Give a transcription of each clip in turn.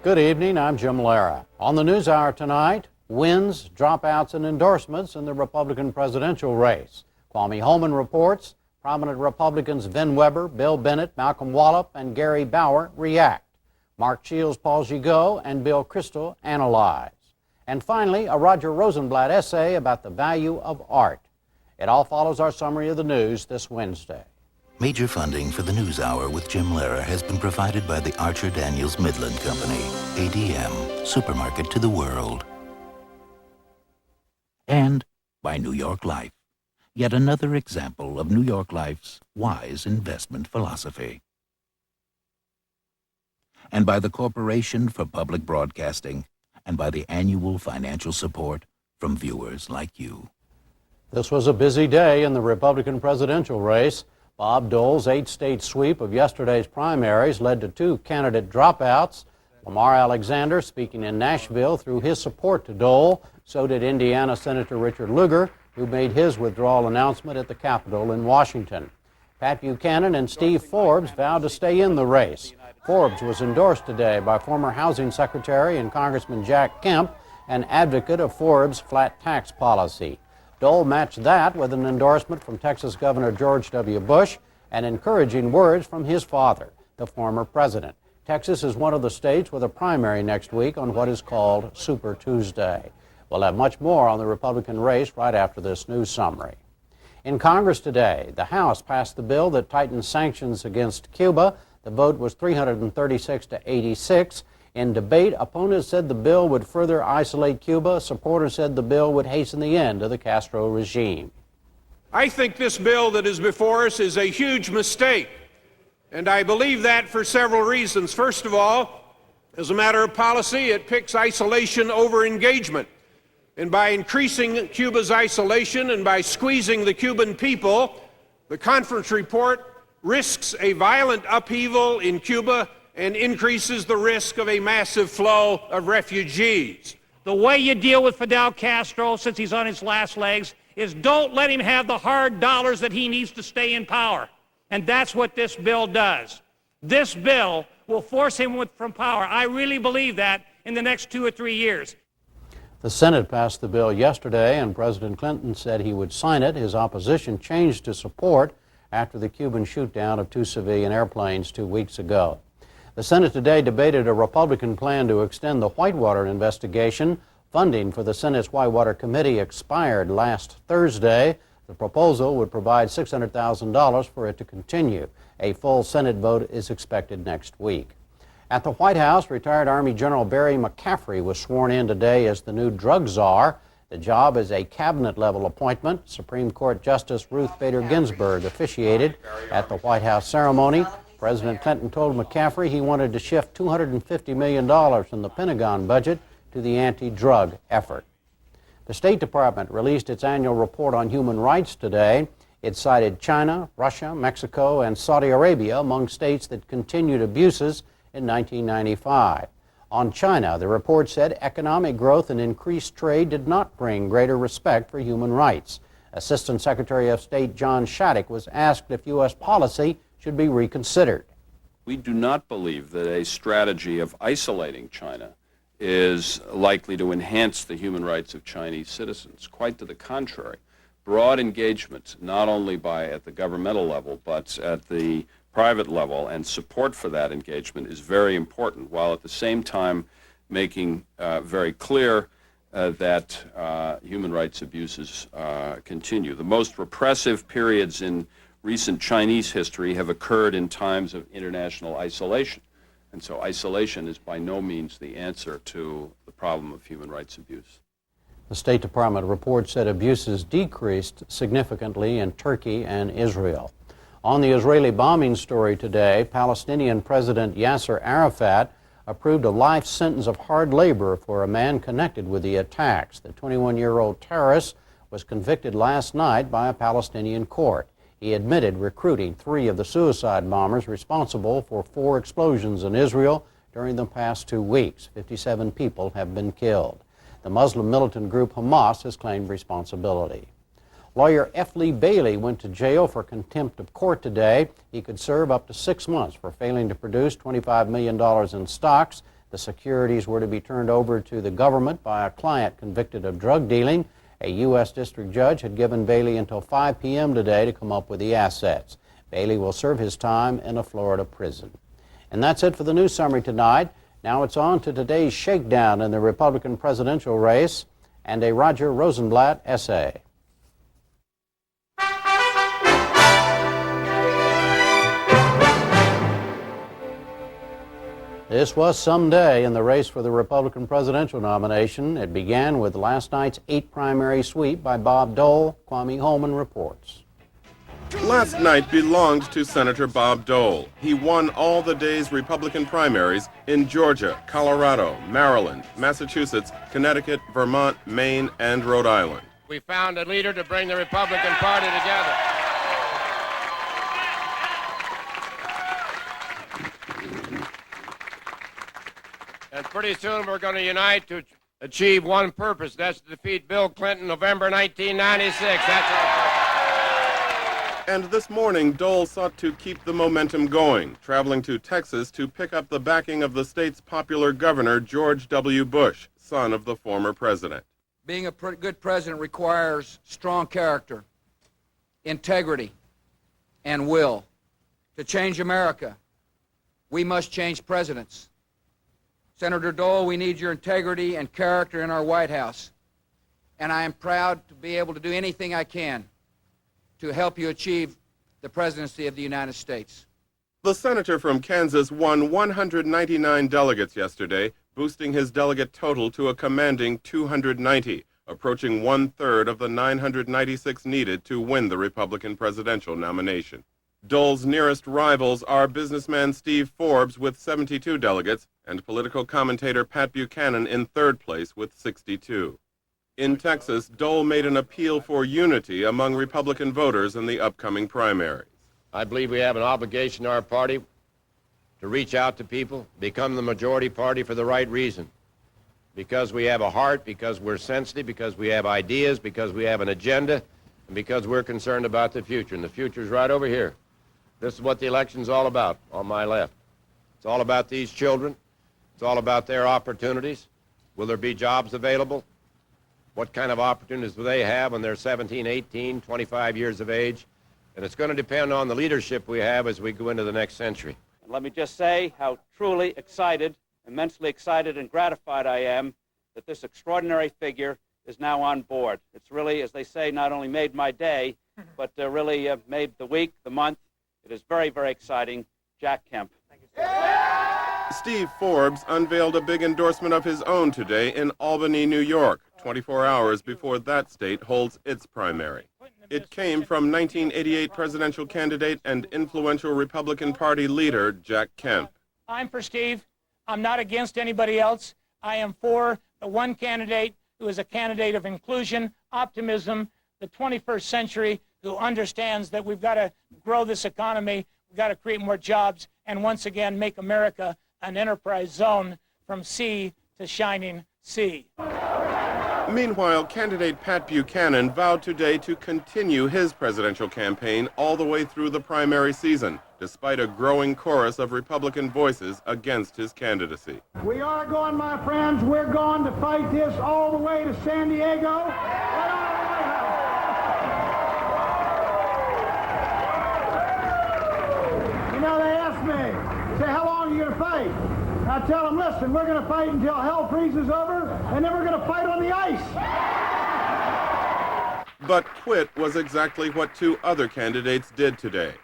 Good evening, I'm Jim Lara. On the NewsHour tonight, wins, dropouts, and endorsements in the Republican presidential race. Kwame Holman reports, prominent Republicans Vin Weber, Bill Bennett, Malcolm Wallop, and Gary Bauer react. Mark Shields, Paul Gigot, and Bill Kristol analyze. And finally, a Roger Rosenblatt essay about the value of art. It all follows our summary of the news this Wednesday. Major funding for the NewsHour with Jim Lara has been provided by the Archer Daniels Midland Company, ADM, supermarket to the world. And by New York Life, yet another example of New York Life's wise investment philosophy. And by the Corporation for Public Broadcasting, and by the annual financial support from viewers like you. This was a busy day in the Republican presidential race. Bob Dole's 8-state sweep of yesterday's primaries led to 2 candidate dropouts. Lamar Alexander, speaking in Nashville, threw his support to Dole. So did Indiana Senator Richard Lugar, who made his withdrawal announcement at the Capitol in Washington. Pat Buchanan and Steve Forbes vowed to stay in the race. Forbes was endorsed today by former Housing Secretary and Congressman Jack Kemp, an advocate of Forbes' flat tax policy. Dole matched that with an endorsement from Texas Governor George W. Bush and encouraging words from his father, the former president. Texas is one of the states with a primary next week on what is called Super Tuesday. We'll have much more on the Republican race right after this news summary. In Congress today, the House passed the bill that tightens sanctions against Cuba. The vote was 336 to 86. In debate, opponents said the bill would further isolate Cuba. Supporters said the bill would hasten the end of the Castro regime. I think this bill that is before us is a huge mistake, and I believe that for several reasons. First of all, as a matter of policy, it picks isolation over engagement. And by increasing Cuba's isolation and by squeezing the Cuban people, the conference report risks a violent upheaval in Cuba and increases the risk of a massive flow of refugees. The way you deal with Fidel Castro, since he's on his last legs, is don't let him have the hard dollars that he needs to stay in power. And that's what this bill does. This bill will force him from power. I really believe that in the next 2 or 3 years. The Senate passed the bill yesterday, and President Clinton said he would sign it. His opposition changed to support after the Cuban shoot-down of 2 civilian airplanes 2 weeks ago. The Senate today debated a Republican plan to extend the Whitewater investigation. Funding for the Senate's Whitewater Committee expired last Thursday. The proposal would provide $600,000 for it to continue. A full Senate vote is expected next week. At the White House, retired Army General Barry McCaffrey was sworn in today as the new drug czar. The job is a cabinet-level appointment. Supreme Court Justice Ruth Bader Ginsburg officiated at the White House ceremony. President Clinton told McCaffrey he wanted to shift $250 million from the Pentagon budget to the anti-drug effort. The State Department released its annual report on human rights today. It cited China, Russia, Mexico, and Saudi Arabia among states that continued abuses in 1995. On China, the report said economic growth and increased trade did not bring greater respect for human rights. Assistant Secretary of State John Shattuck was asked if U.S. policy should be reconsidered. We do not believe that a strategy of isolating China is likely to enhance the human rights of Chinese citizens. Quite to the contrary. Broad engagement, not only at the governmental level, but at the private level, and support for that engagement is very important, while at the same time making very clear that human rights abuses continue. The most repressive periods in recent Chinese history have occurred in times of international isolation. And so isolation is by no means the answer to the problem of human rights abuse. The State Department report said abuses decreased significantly in Turkey and Israel. On the Israeli bombing story today, Palestinian President Yasser Arafat approved a life sentence of hard labor for a man connected with the attacks. The 21-year-old terrorist was convicted last night by a Palestinian court. He admitted recruiting 3 of the suicide bombers responsible for 4 explosions in Israel during the past 2 weeks. 57 people have been killed. The Muslim militant group Hamas has claimed responsibility. Lawyer F. Lee Bailey went to jail for contempt of court today. He could serve up to 6 months for failing to produce $25 million in stocks The securities were to be turned over to the government by a client convicted of drug dealing. A U.S. district judge had given Bailey until 5 p.m. today to come up with the assets. Bailey will serve his time in a Florida prison. And that's it for the news summary tonight. Now it's on to today's shakedown in the Republican presidential race and a Roger Rosenblatt essay. This was some day in the race for the Republican presidential nomination. It began with last night's 8 primary sweep by Bob Dole. Kwame Holman reports. Last night belonged to Senator Bob Dole. He won all the day's Republican primaries in Georgia, Colorado, Maryland, Massachusetts, Connecticut, Vermont, Maine, and Rhode Island. We found a leader to bring the Republican Party together. And pretty soon we're going to unite to achieve one purpose. That's to defeat Bill Clinton November 1996. That's our purpose. And this morning, Dole sought to keep the momentum going, traveling to Texas to pick up the backing of the state's popular governor, George W. Bush, son of the former president. Being a good president requires strong character, integrity, and will. To change America, we must change presidents. Senator Dole, we need your integrity and character in our White House. And I am proud to be able to do anything I can to help you achieve the presidency of the United States. The senator from Kansas won 199 delegates yesterday, boosting his delegate total to a commanding 290, approaching 1/3 of the 996 needed to win the Republican presidential nomination. Dole's nearest rivals are businessman Steve Forbes with 72 delegates and political commentator Pat Buchanan in 3rd place with 62. In Texas, Dole made an appeal for unity among Republican voters in the upcoming primaries. I believe we have an obligation in our party to reach out to people, become the majority party for the right reason. Because we have a heart, because we're sensitive, because we have ideas, because we have an agenda, and because we're concerned about the future. And the future's right over here. This is what the election's all about, on my left. It's all about these children. It's all about their opportunities. Will there be jobs available? What kind of opportunities will they have when they're 17, 18, 25 years of age? And it's going to depend on the leadership we have as we go into the next century. And let me just say how truly excited, immensely excited and gratified I am that this extraordinary figure is now on board. It's really, as they say, not only made my day, but really made the week, the month. It is very, very exciting. Jack Kemp. Thank you, sir. Steve Forbes unveiled a big endorsement of his own today in Albany, New York, 24 hours before that state holds its primary. It came from 1988 presidential candidate and influential Republican Party leader Jack Kemp. I'm for Steve. I'm not against anybody else. I am for the one candidate who is a candidate of inclusion, optimism, the 21st century, who understands that we've got to grow this economy, we've got to create more jobs, and once again make America an enterprise zone from sea to shining sea. Meanwhile, candidate Pat Buchanan vowed today to continue his presidential campaign all the way through the primary season, despite a growing chorus of Republican voices against his candidacy. We are going, my friends, we're going to fight this all the way to San Diego. Right on the White House. You know, they ask me, say, how long are you going to fight? I tell them, listen, we're going to fight until hell freezes over, and then we're going to fight on the ice. But quit was exactly what 2 other candidates did today.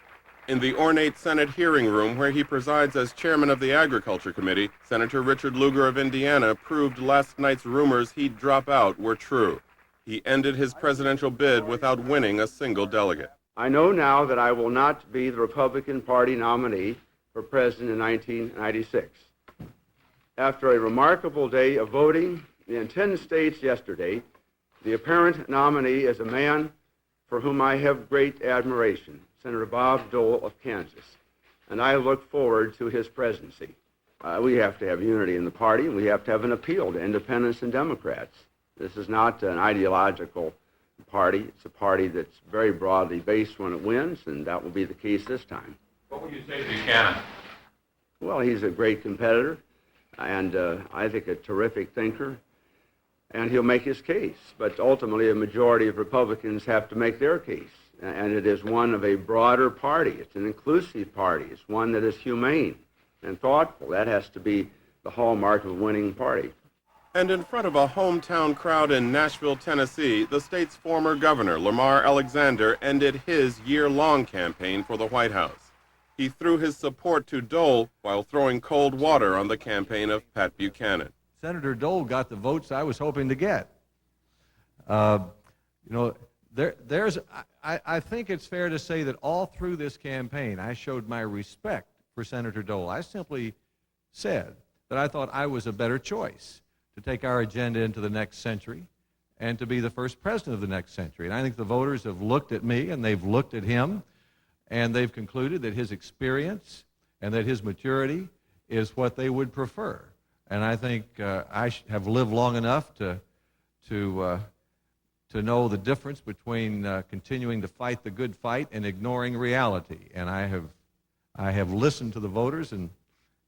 In the ornate Senate hearing room where he presides as chairman of the Agriculture Committee, Senator Richard Lugar of Indiana proved last night's rumors he'd drop out were true. He ended his presidential bid without winning a single delegate. I know now that I will not be the Republican Party nominee for president in 1996. After a remarkable day of voting in 10 states yesterday, the apparent nominee is a man for whom I have great admiration, Senator Bob Dole of Kansas, and I look forward to his presidency. We have to have unity in the party, and we have to have an appeal to independents and Democrats. This is not an ideological party. It's a party that's very broadly based when it wins, and that will be the case this time. What would you say to Buchanan? Well, he's a great competitor. and I think a terrific thinker, and he'll make his case. But ultimately, a majority of Republicans have to make their case, and it is one of a broader party. It's an inclusive party. It's one that is humane and thoughtful. That has to be the hallmark of a winning party. And in front of a hometown crowd in Nashville, Tennessee, the state's former governor, Lamar Alexander, ended his year-long campaign for the White House. He threw his support to Dole while throwing cold water on the campaign of Pat Buchanan. Senator Dole got the votes I was hoping to get. I think it's fair to say that all through this campaign, I showed my respect for Senator Dole. I simply said that I thought I was a better choice to take our agenda into the next century and to be the first president of the next century. And I think the voters have looked at me and they've looked at him and they've concluded that his experience and that his maturity is what they would prefer. And I think I have lived long enough to know the difference between continuing to fight the good fight and ignoring reality. And I have listened to the voters and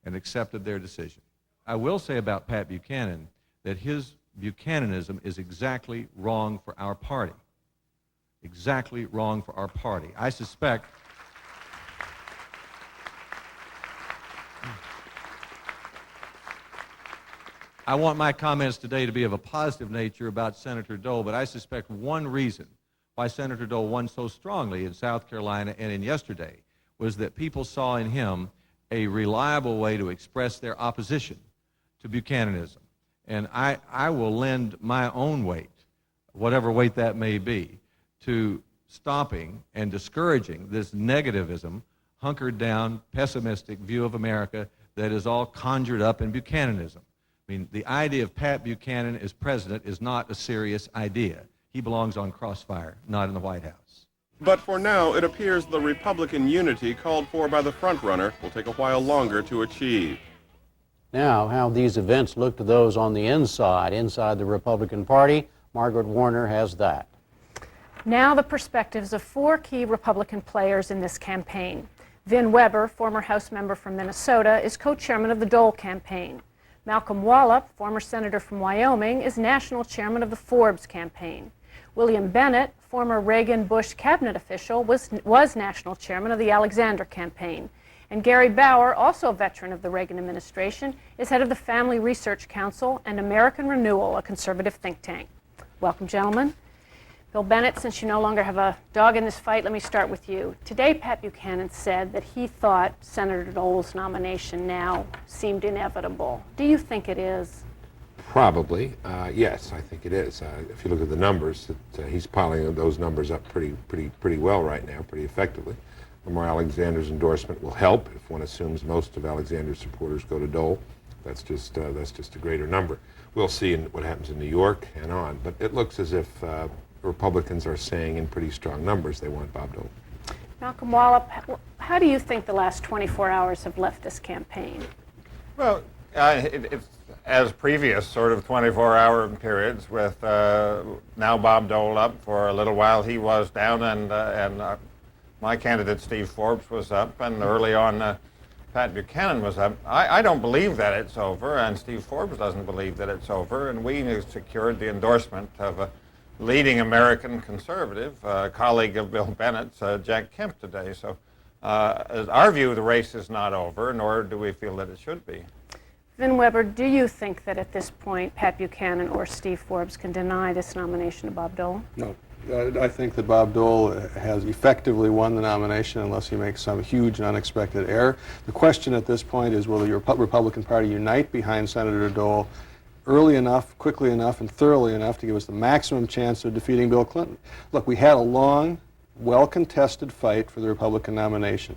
accepted their decision. I will say about Pat Buchanan that his Buchananism is exactly wrong for our party. Exactly wrong for our party. I suspect I want my comments today to be of a positive nature about Senator Dole, but I suspect one reason why Senator Dole won so strongly in South Carolina and in yesterday was that people saw in him a reliable way to express their opposition to Buchananism. And I will lend my own weight, whatever weight that may be, to stopping and discouraging this negativism, hunkered down, pessimistic view of America that is all conjured up in Buchananism. I mean, the idea of Pat Buchanan as president is not a serious idea. He belongs on crossfire, not in the White House. But for now, it appears the Republican unity called for by the frontrunner will take a while longer to achieve. Now, how these events look to those on the inside the Republican Party, Margaret Warner has that. Now the perspectives of four key Republican players in this campaign. Vin Weber, former House member from Minnesota, is co-chairman of the Dole campaign. Malcolm Wallop, former senator from Wyoming, is national chairman of the Forbes campaign. William Bennett, former Reagan-Bush cabinet official, was national chairman of the Alexander campaign. And Gary Bauer, also a veteran of the Reagan administration, is head of the Family Research Council and American Renewal, a conservative think tank. Welcome, gentlemen. Bill Bennett, since you no longer have a dog in this fight, let me start with you. Today, Pat Buchanan said that he thought Senator Dole's nomination now seemed inevitable. Do you think it is? Probably, yes, I think it is. If you look at the numbers, he's piling those numbers up pretty well right now, pretty effectively. Lamar Alexander's endorsement will help if one assumes most of Alexander's supporters go to Dole. That's just a greater number. We'll see what happens in New York and on. But it looks as if Republicans are saying in pretty strong numbers they want Bob Dole. Malcolm Wallop, how do you think the last 24 hours have left this campaign? Well, it's as previous sort of 24-hour periods with now Bob Dole up. For a little while he was down, and my candidate Steve Forbes was up, and early on Pat Buchanan was up. I don't believe that it's over, and Steve Forbes doesn't believe that it's over, and we secured the endorsement of a leading American conservative, colleague of Bill Bennett's, Jack Kemp, today. So our view of the race is not over, nor do we feel that it should be. Vin Weber, do you think that at this point Pat Buchanan or Steve Forbes can deny this nomination to Bob Dole? No. I think that Bob Dole has effectively won the nomination unless he makes some huge and unexpected error. The question at this point is, will the Republican Party unite behind Senator Dole early enough, quickly enough, and thoroughly enough to give us the maximum chance of defeating Bill Clinton? Look, we had a long, well-contested fight for the Republican nomination.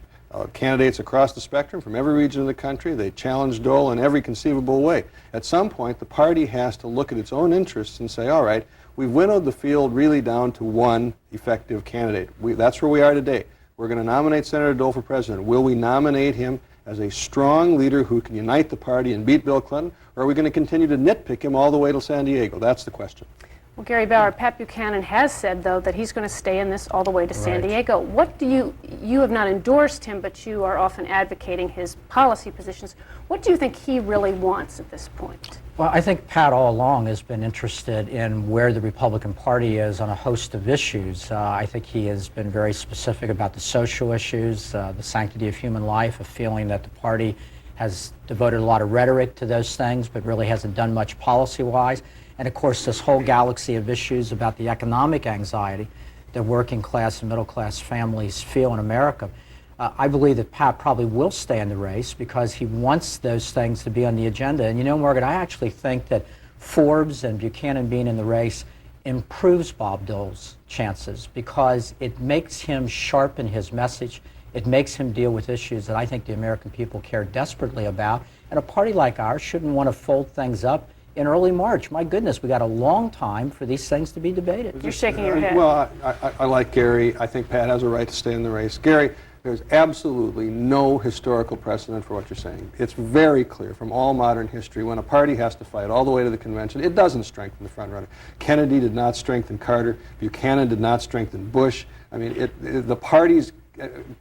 Candidates across the spectrum from every region of the country, they challenged Dole in every conceivable way. At some point, the party has to look at its own interests and say, all right, we've winnowed the field really down to one effective candidate. That's where we are today. We're going to nominate Senator Dole for president. Will we nominate him as a strong leader who can unite the party and beat Bill Clinton, or are we going to continue to nitpick him all the way to San Diego? That's the question. Well, Gary Bauer, Pat Buchanan has said, though, that he's going to stay in this all the way to San Diego. What do you have not endorsed him, but you are often advocating his policy positions. What do you think he really wants at this point? Well, I think Pat all along has been interested in where the Republican Party is on a host of issues. I think he has been very specific about the social issues, the sanctity of human life, a feeling that the party has devoted a lot of rhetoric to those things, but really hasn't done much policy-wise. And of course, this whole galaxy of issues about the economic anxiety that working class and middle class families feel in America. I believe that Pat probably will stay in the race because he wants those things to be on the agenda. And you know, Margaret, I actually think that Forbes and Buchanan being in the race improves Bob Dole's chances because it makes him sharpen his message. It makes him deal with issues that I think the American people care desperately about. And a party like ours shouldn't want to fold things up in early March. My goodness, we got a long time for these things to be debated. You're shaking your head. Well, I like Gary. I think Pat has a right to stay in the race. Gary, there's absolutely no historical precedent for what you're saying. It's very clear from all modern history when a party has to fight all the way to the convention, it doesn't strengthen the front runner. Kennedy did not strengthen Carter. Buchanan did not strengthen Bush. I mean, the parties,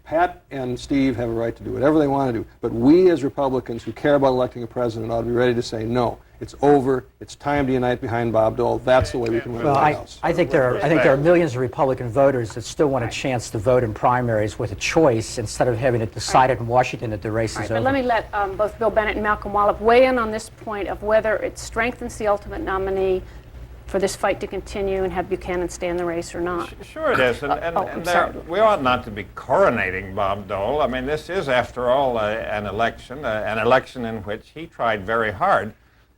Pat and Steve have a right to do whatever they want to do, but we as Republicans who care about electing a president ought to be ready to say no. It's over. It's time to unite behind Bob Dole. That's the way we can win the House. I think there are millions of Republican voters that still want a chance to vote in primaries with a choice instead of having it decided in Washington that the race is over. But let me let both Bill Bennett and Malcolm Wallop weigh in on this point of whether it strengthens the ultimate nominee for this fight to continue and have Buchanan stay in the race or not. Sure it is, and we ought not to be coronating Bob Dole. I mean, this is, after all, an election in which he tried very hard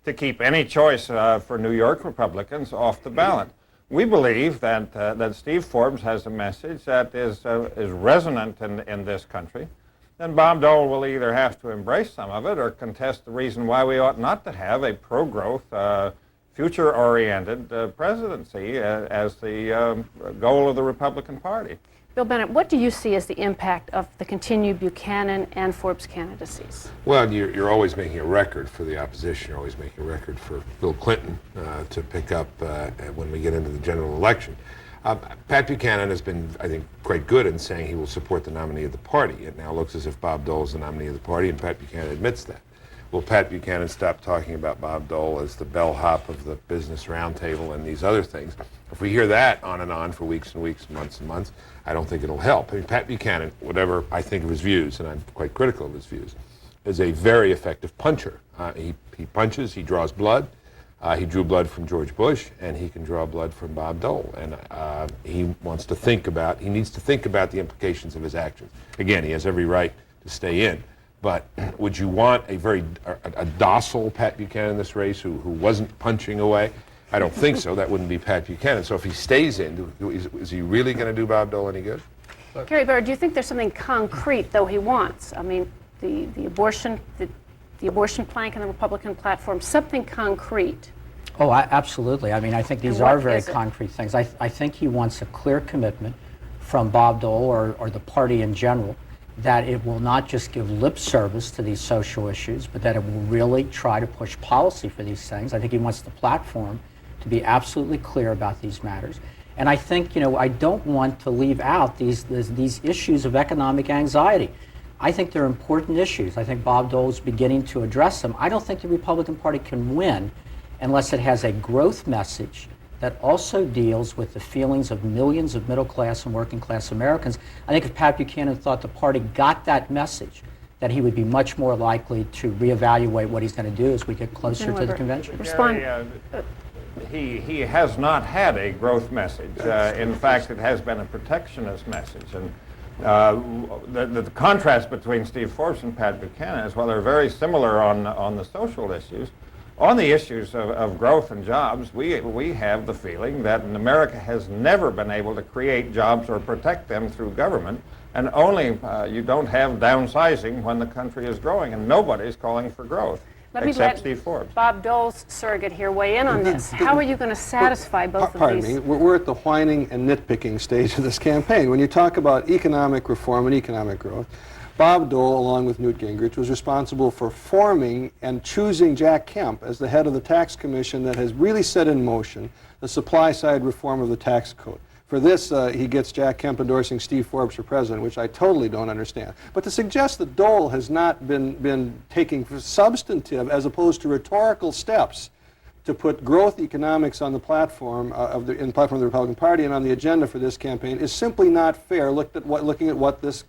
to keep any choice for New York Republicans off the ballot. We believe that Steve Forbes has a message that is resonant in this country, and Bob Dole will either have to embrace some of it or contest the reason why we ought not to have a pro-growth, future-oriented presidency as the goal of the Republican Party. Bill Bennett, what do you see as the impact of the continued Buchanan and Forbes candidacies? Well, you're always making a record for the opposition. You're always making a record for Bill Clinton to pick up when we get into the general election. Pat Buchanan has been, I think, quite good in saying he will support the nominee of the party. It now looks as if Bob Dole is the nominee of the party, and Pat Buchanan admits that. Will Pat Buchanan stop talking about Bob Dole as the bellhop of the business roundtable and these other things? If we hear that on and on for weeks and weeks, months and months, I don't think it'll help. I mean, Pat Buchanan, whatever I think of his views, and I'm quite critical of his views, is a very effective puncher. He punches, he draws blood. He drew blood from George Bush, and he can draw blood from Bob Dole. And he needs to think about the implications of his actions. Again, he has every right to stay in. But would you want a docile Pat Buchanan in this race who wasn't punching away? I don't think so. That wouldn't be Pat Buchanan. So if he stays in, is he really going to do Bob Dole any good? Gary Bauer, do you think there's something concrete, though, he wants? I mean, the abortion plank in the Republican platform, something concrete. Oh, absolutely. I mean, I think these are very concrete things. I think he wants a clear commitment from Bob Dole or the party in general that it will not just give lip service to these social issues, but that it will really try to push policy for these things. I think he wants the platform to be absolutely clear about these matters. And I think, I don't want to leave out these issues of economic anxiety. I think they're important issues. I think Bob Dole is beginning to address them. I don't think the Republican Party can win unless it has a growth message that also deals with the feelings of millions of middle-class and working-class Americans. I think if Pat Buchanan thought the party got that message, that he would be much more likely to reevaluate what he's going to do as we get closer to the convention. Respond. He has not had a growth message. In fact, it has been a protectionist message. And the contrast between Steve Forbes and Pat Buchanan is, while they're very similar on the social issues, on the issues of growth and jobs, we have the feeling that America has never been able to create jobs or protect them through government, and only you don't have downsizing when the country is growing, and nobody's calling for growth. Except Steve Forbes. Bob Dole's surrogate here weigh in on this. How are you going to satisfy both of these? Pardon me, we're at the whining and nitpicking stage of this campaign. When you talk about economic reform and economic growth, Bob Dole, along with Newt Gingrich, was responsible for forming and choosing Jack Kemp as the head of the tax commission that has really set in motion the supply-side reform of the tax code. For this, he gets Jack Kemp endorsing Steve Forbes for president, which I totally don't understand. But to suggest that Dole has not been taking substantive as opposed to rhetorical steps to put growth economics on the platform of the Republican Party and on the agenda for this campaign is simply not fair. Looking at what this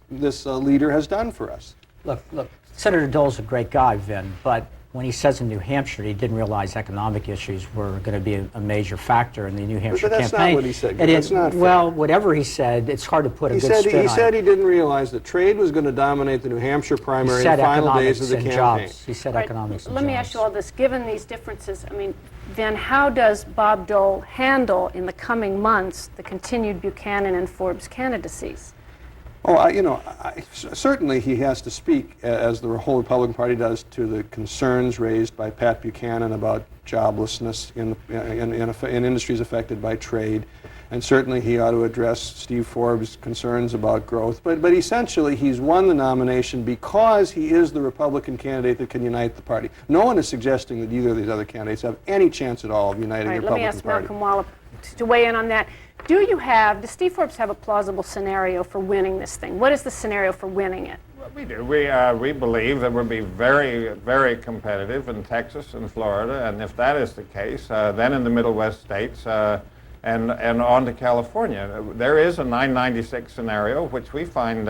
leader has done for us. Look, Senator Dole's a great guy, Vin, but when he says in New Hampshire he didn't realize economic issues were going to be a major factor in the New Hampshire campaign. But that's not what he said. That's not fair. Well, whatever he said, it's hard to put a good spin on it. He said he didn't realize that trade was going to dominate the New Hampshire primary in the final days of the campaign. Jobs. He said economics and Let me ask you all this. Given these differences, I mean, then how does Bob Dole handle in the coming months the continued Buchanan and Forbes candidacies? Oh, certainly he has to speak, as the whole Republican Party does, to the concerns raised by Pat Buchanan about joblessness in industries affected by trade. And certainly he ought to address Steve Forbes' concerns about growth. But essentially, he's won the nomination because he is the Republican candidate that can unite the party. No one is suggesting that either of these other candidates have any chance at all of uniting the Republican Party. Let me ask Malcolm Wallop to weigh in on that. Does Steve Forbes have a plausible scenario for winning this thing? What is the scenario for winning it? Well, we do. We believe that we'll be very, very competitive in Texas and Florida, and if that is the case, then in the Middle West states and on to California. There is a 996 scenario, which we find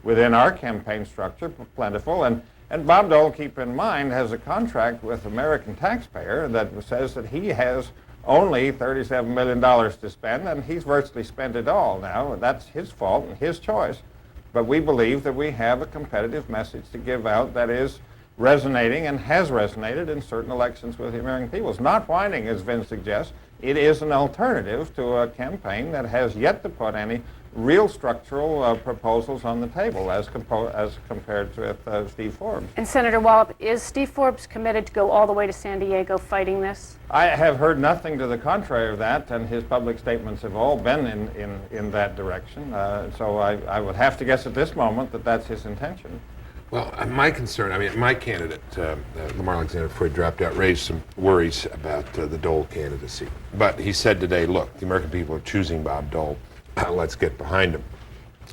within our campaign structure plentiful, and Bob Dole, keep in mind, has a contract with American taxpayer that says that he has only $37 million to spend, and he's virtually spent it all now. That's his fault and his choice. But we believe that we have a competitive message to give out that is resonating and has resonated in certain elections with the American people. It's not whining, as Vin suggests. It is an alternative to a campaign that has yet to put any real structural proposals on the table as compared with Steve Forbes. And Senator Wallop, is Steve Forbes committed to go all the way to San Diego fighting this? I have heard nothing to the contrary of that, and his public statements have all been in that direction. So I would have to guess at this moment that that's his intention. Well, my concern, my candidate, Lamar Alexander, before he dropped out, raised some worries about the Dole candidacy. But he said today, look, the American people are choosing Bob Dole. Let's get behind him.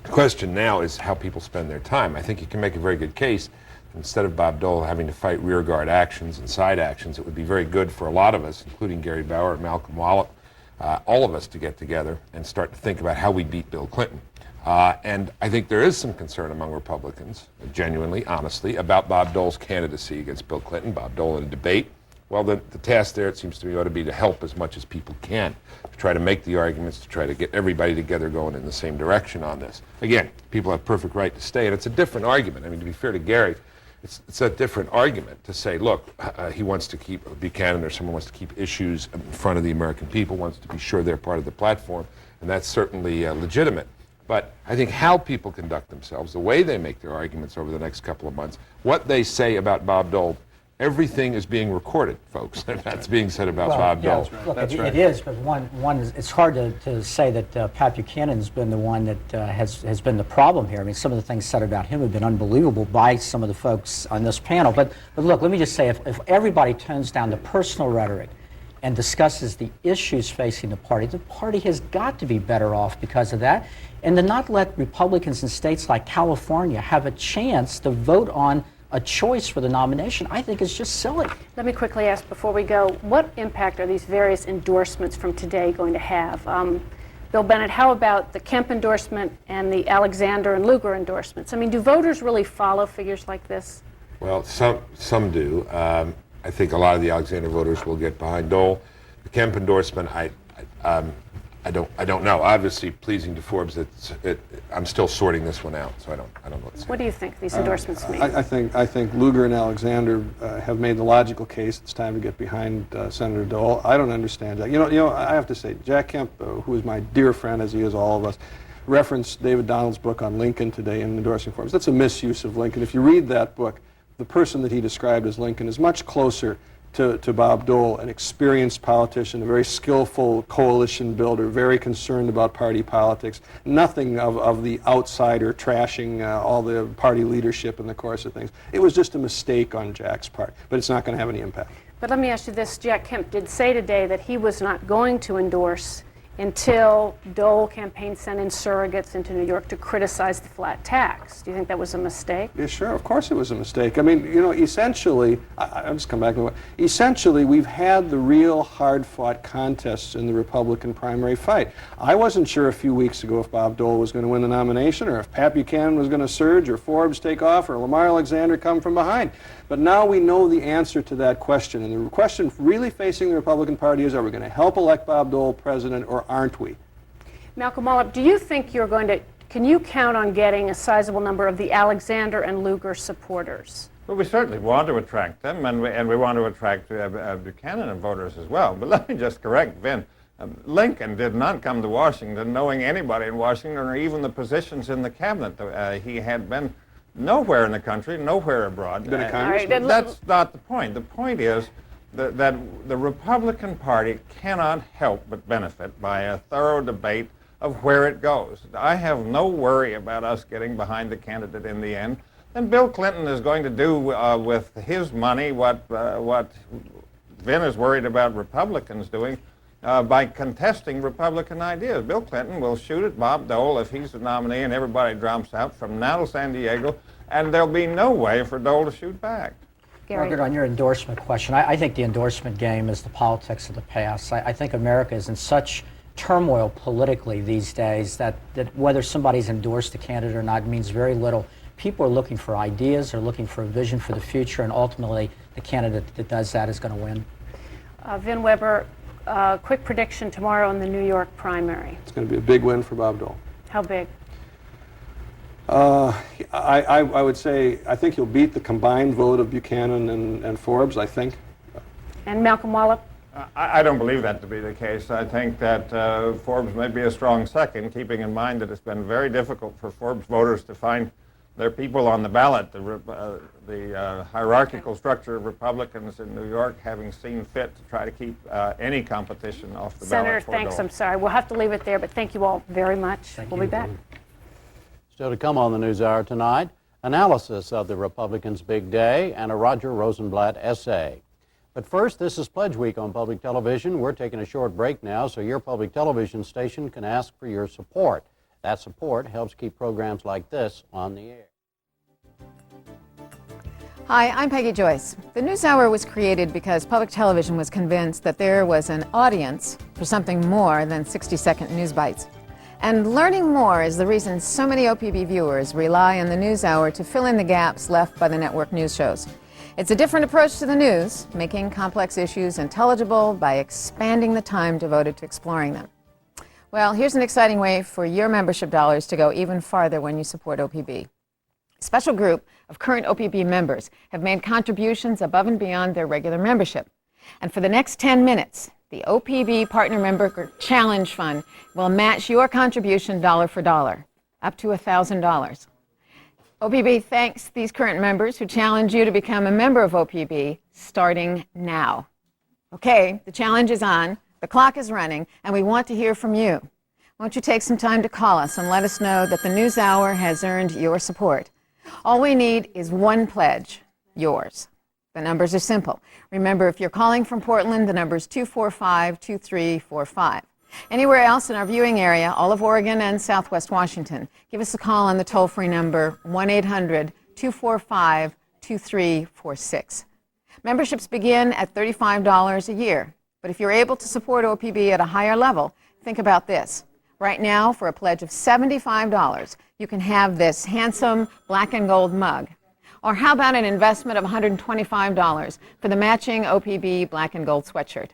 The question now is how people spend their time. I think you can make a very good case. Instead of Bob Dole having to fight rearguard actions and side actions, it would be very good for a lot of us, including Gary Bauer and Malcolm Wallop, all of us to get together and start to think about how we beat Bill Clinton. And I think there is some concern among Republicans, genuinely, honestly, about Bob Dole's candidacy against Bill Clinton. Bob Dole in a debate. Well, the task there, it seems to me, ought to be to help as much as people can, to try to make the arguments, to try to get everybody together going in the same direction on this. Again, people have perfect right to stay, and it's a different argument. To be fair to Gary, it's a different argument to say, look, he wants to keep Buchanan or someone wants to keep issues in front of the American people, wants to be sure they're part of the platform, and that's certainly legitimate. But I think how people conduct themselves, the way they make their arguments over the next couple of months, what they say about Bob Dole, everything is being recorded, folks. That's being said about Bob Dole. Look, it is, but it's hard to say that Pat Buchanan has been the one that has been the problem here. Some of the things said about him have been unbelievable by some of the folks on this panel. But look, let me just say, if everybody tones down the personal rhetoric and discusses the issues facing the party has got to be better off because of that. And to not let Republicans in states like California have a chance to vote on a choice for the nomination, I think is just silly. Let me quickly ask before we go, what impact are these various endorsements from today going to have? Bill Bennett, how about the Kemp endorsement and the Alexander and Lugar endorsements? Do voters really follow figures like this? Well, some do. I think a lot of the Alexander voters will get behind Dole. The Kemp endorsement, I don't know. Obviously, pleasing to Forbes, I'm still sorting this one out, so I don't know what to say. What do you think these endorsements mean? I think Lugar and Alexander have made the logical case. It's time to get behind Senator Dole. I don't understand that. I have to say, Jack Kemp, who is my dear friend, as he is all of us, referenced David Donald's book on Lincoln today in endorsing Forbes. That's a misuse of Lincoln. If you read that book, the person that he described as Lincoln is much closer to Bob Dole, an experienced politician, a very skillful coalition builder, very concerned about party politics, nothing of the outsider trashing all the party leadership in the course of things. It was just a mistake on Jack's part, but it's not going to have any impact. But let me ask you this. Jack Kemp did say today that he was not going to endorse until Dole campaign sent in surrogates into New York to criticize the flat tax. Do you think that was a mistake? Yeah, sure. Of course it was a mistake. I mean, you know, essentially, I'll just come back to it. Essentially, we've had the real hard-fought contests in the Republican primary fight. I wasn't sure a few weeks ago if Bob Dole was going to win the nomination, or if Pat Buchanan was going to surge, or Forbes take off, or Lamar Alexander come from behind. But now we know the answer to that question. And the question really facing the Republican Party is, are we going to help elect Bob Dole president, or aren't we? Malcolm Wallop, do you think you're going to, can you count on getting a sizable number of the Alexander and Lugar supporters? Well, we certainly want to attract them, and we want to attract Buchanan voters as well. But let me just correct Vin. Lincoln did not come to Washington knowing anybody in Washington or even the positions in the cabinet. He had been nowhere in the country, nowhere abroad. That's not the point. The point is that the Republican Party cannot help but benefit by a thorough debate of where it goes. I have no worry about us getting behind the candidate in the end. And Bill Clinton is going to do with his money what Vin is worried about Republicans doing by contesting Republican ideas. Bill Clinton will shoot at Bob Dole if he's the nominee and everybody drops out from now to San Diego, and there'll be no way for Dole to shoot back. Margaret, on your endorsement question, I think the endorsement game is the politics of the past. I think America is in such turmoil politically these days that whether somebody's endorsed a candidate or not means very little. People are looking for ideas, they're looking for a vision for the future, and ultimately the candidate that does that is going to win. Vin Weber, quick prediction tomorrow in the New York primary. It's going to be a big win for Bob Dole. How big? I would say I think he'll beat the combined vote of Buchanan and Forbes, I think. And Malcolm Wallop? I don't believe that to be the case. I think that Forbes may be a strong second, keeping in mind that it's been very difficult for Forbes voters to find their people on the ballot. The hierarchical structure of Republicans in New York having seen fit to try to keep any competition off the ballot. Senator, thanks. I'm sorry. We'll have to leave it there, but thank you all very much. We'll be back. Still to come on the NewsHour tonight, analysis of the Republicans' big day and a Roger Rosenblatt essay. But first, this is Pledge Week on public television. We're taking a short break now so your public television station can ask for your support. That support helps keep programs like this on the air. Hi, I'm Peggy Joyce. The NewsHour was created because public television was convinced that there was an audience for something more than 60-second news bites. And learning more is the reason so many OPB viewers rely on the NewsHour to fill in the gaps left by the network news shows. It's a different approach to the news, making complex issues intelligible by expanding the time devoted to exploring them. Well, here's an exciting way for your membership dollars to go even farther when you support OPB. A special group of current OPB members have made contributions above and beyond their regular membership. And for the next 10 minutes, the OPB Partner Member Challenge Fund will match your contribution dollar for dollar, up to $1,000. OPB thanks these current members who challenge you to become a member of OPB starting now. Okay, the challenge is on, the clock is running, and we want to hear from you. Won't you take some time to call us and let us know that the NewsHour has earned your support? All we need is one pledge, yours. The numbers are simple. Remember, if you're calling from Portland, the number is 245-2345. Anywhere else in our viewing area, all of Oregon and Southwest Washington, give us a call on the toll-free number 1-800-245-2346. Memberships begin at $35 a year. But if you're able to support OPB at a higher level, think about this. Right now, for a pledge of $75, you can have this handsome black and gold mug. Or how about an investment of $125 for the matching OPB black and gold sweatshirt?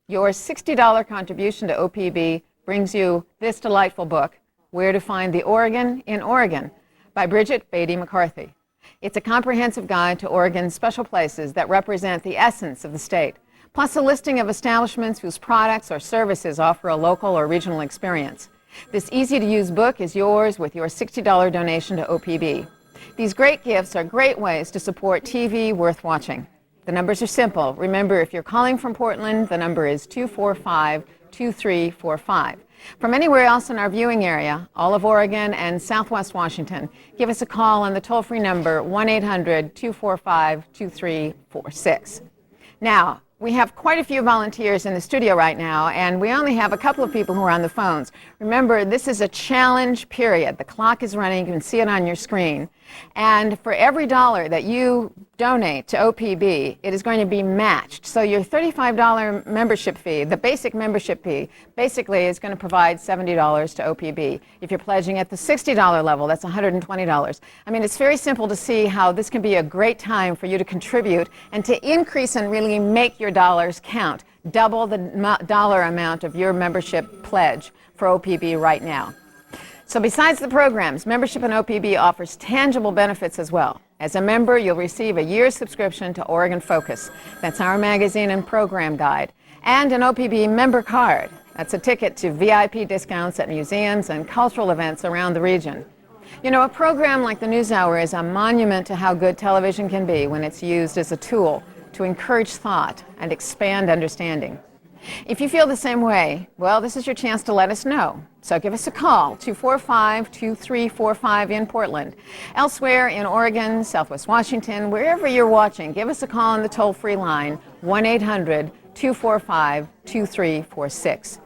Your $60 contribution to OPB brings you this delightful book, Where to Find the Oregon in Oregon, by Bridget Beatty McCarthy. It's a comprehensive guide to Oregon's special places that represent the essence of the state, plus a listing of establishments whose products or services offer a local or regional experience. This easy-to-use book is yours with your $60 donation to OPB. These great gifts are great ways to support TV worth watching. The numbers are simple. Remember, if you're calling from Portland, the number is 245-2345. From anywhere else in our viewing area, all of Oregon and Southwest Washington, give us a call on the toll-free number 1-800-245-2346. Now, we have quite a few volunteers in the studio right now, and we only have a couple of people who are on the phones. Remember, this is a challenge period. The clock is running. You can see it on your screen. And for every dollar that you donate to OPB, it is going to be matched. So your $35 membership fee, the basic membership fee, basically is going to provide $70 to OPB. If you're pledging at the $60 level, that's $120. I mean, it's very simple to see how this can be a great time for you to contribute and to increase and really make your dollars count. Double the dollar amount of your membership pledge for OPB right now. So besides the programs, membership in OPB offers tangible benefits as well. As a member, you'll receive a year's subscription to Oregon Focus. That's our magazine and program guide. And an OPB member card. That's a ticket to VIP discounts at museums and cultural events around the region. You know, a program like the NewsHour is a monument to how good television can be when it's used as a tool to encourage thought and expand understanding. If you feel the same way, well, this is your chance to let us know. So give us a call, 245-2345 in Portland. Elsewhere in Oregon, Southwest Washington, wherever you're watching, give us a call on the toll-free line, 1-800-245-2346.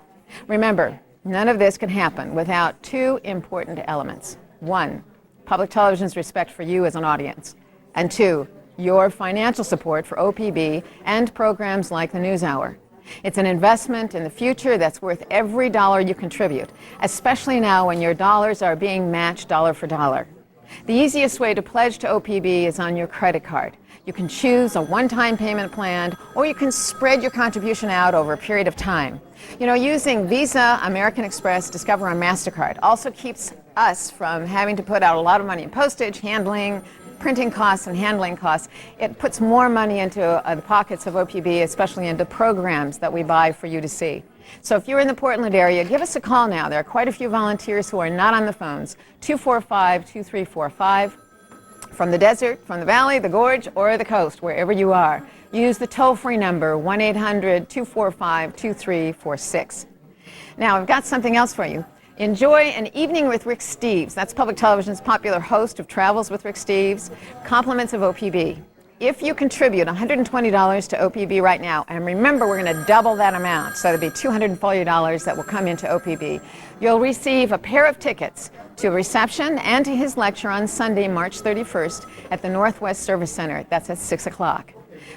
Remember, none of this can happen without two important elements. One, public television's respect for you as an audience. And two, your financial support for OPB and programs like the NewsHour. It's an investment in the future that's worth every dollar you contribute, especially now when your dollars are being matched dollar for dollar. The easiest way to pledge to OPB is on your credit card. You can choose a one-time payment plan, or you can spread your contribution out over a period of time. You know, using Visa, American Express, Discover, and MasterCard also keeps us from having to put out a lot of money in postage, handling, printing costs and handling costs. It puts more money into the pockets of OPB, especially into programs that we buy for you to see. So if you're in the Portland area, give us a call now. There are quite a few volunteers who are not on the phones. 245-2345. From the desert, from the valley, the gorge, or the coast, wherever you are. Use the toll-free number, 1-800-245-2346. Now, I've got something else for you. Enjoy an evening with Rick Steves. That's public television's popular host of Travels with Rick Steves. Compliments of OPB. If you contribute $120 to OPB right now, and remember we're going to double that amount, so it'll be $240 that will come into OPB, you'll receive a pair of tickets to a reception and to his lecture on Sunday, March 31st at the Northwest Service Center. That's at 6 o'clock.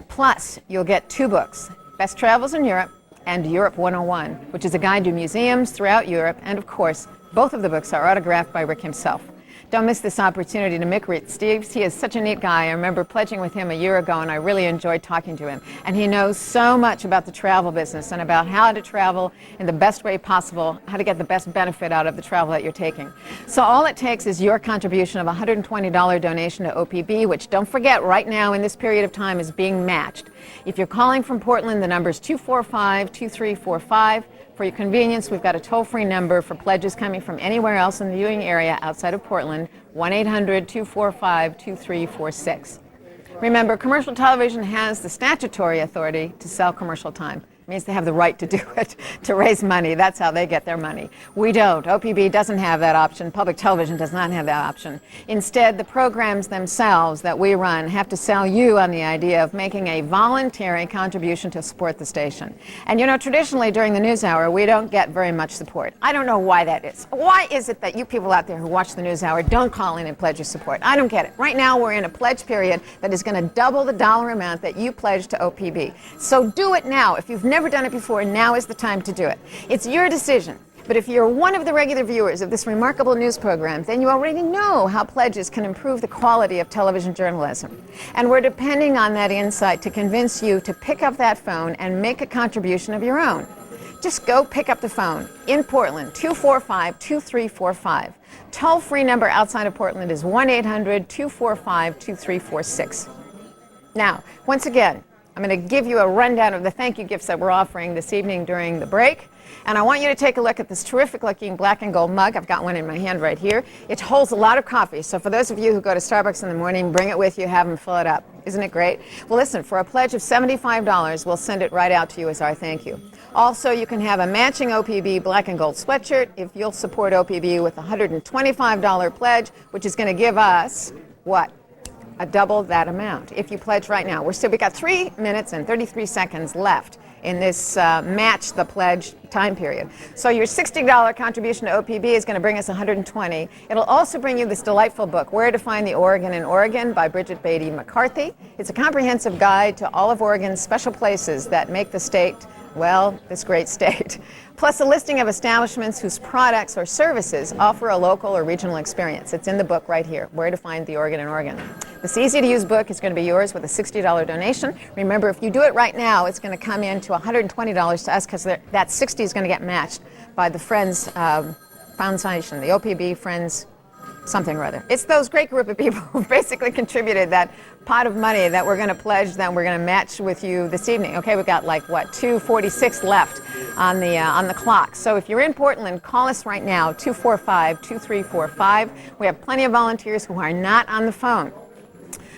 Plus, you'll get two books, Best Travels in Europe and Europe 101, which is a guide to museums throughout Europe, and of course, both of the books are autographed by Rick himself. Don't miss this opportunity to meet Rick Steves. He is such a neat guy. I remember pledging with him a year ago, and I really enjoyed talking to him. And he knows so much about the travel business and about how to travel in the best way possible, how to get the best benefit out of the travel that you're taking. So all it takes is your contribution of a $120 donation to OPB, which, don't forget, right now in this period of time is being matched. If you're calling from Portland, the number is 245-2345. For your convenience, we've got a toll-free number for pledges coming from anywhere else in the viewing area outside of Portland, 1-800-245-2346. Remember, commercial television has the statutory authority to sell commercial time. It means they have the right to do it, to raise money. That's how they get their money. We don't. OPB doesn't have that option. Public television does not have that option. Instead, the programs themselves that we run have to sell you on the idea of making a voluntary contribution to support the station. And you know, traditionally during the NewsHour, we don't get very much support. I don't know why that is. Why is it that you people out there who watch the NewsHour don't call in and pledge your support? I don't get it. Right now, we're in a pledge period that is going to double the dollar amount that you pledge to OPB. So do it now. If you've never done it before, now is the time to do it. It's your decision. But if you're one of the regular viewers of this remarkable news program, then you already know how pledges can improve the quality of television journalism. And we're depending on that insight to convince you to pick up that phone and make a contribution of your own. Just go pick up the phone in Portland, 245-2345. Toll-free number outside of Portland is 1-800-245-2346. Now, once again, I'm going to give you a rundown of the thank you gifts that we're offering this evening during the break. And I want you to take a look at this terrific looking black and gold mug. I've got one in my hand right here. It holds a lot of coffee. So for those of you who go to Starbucks in the morning, bring it with you, have them fill it up. Isn't it great? Well, listen, for a pledge of $75, we'll send it right out to you as our thank you. Also, you can have a matching OPB black and gold sweatshirt if you'll support OPB with a $125 pledge, which is going to give us, what? Double that amount if you pledge right now. We've got 3 minutes and 33 seconds left in this match the pledge time period. So your $60 contribution to OPB is going to bring us $120. It'll also bring you this delightful book, Where to Find the Oregon in Oregon by Bridget Beatty McCarthy. It's a comprehensive guide to all of Oregon's special places that make the state, well, this great state. Plus a listing of establishments whose products or services offer a local or regional experience. It's in the book right here, Where to Find the Oregon in Oregon. This easy-to-use book is going to be yours with a $60 donation. Remember, if you do it right now, it's going to come in to $120 to us because that $60 is going to get matched by the Friends Foundation, the OPB Friends something or other. It's those great group of people who basically contributed that pot of money that we're going to pledge, that we're going to match with you this evening. Okay, we've got like, what, 2:46 left on the clock. So if you're in Portland, call us right now, 245-2345. We have plenty of volunteers who are not on the phone.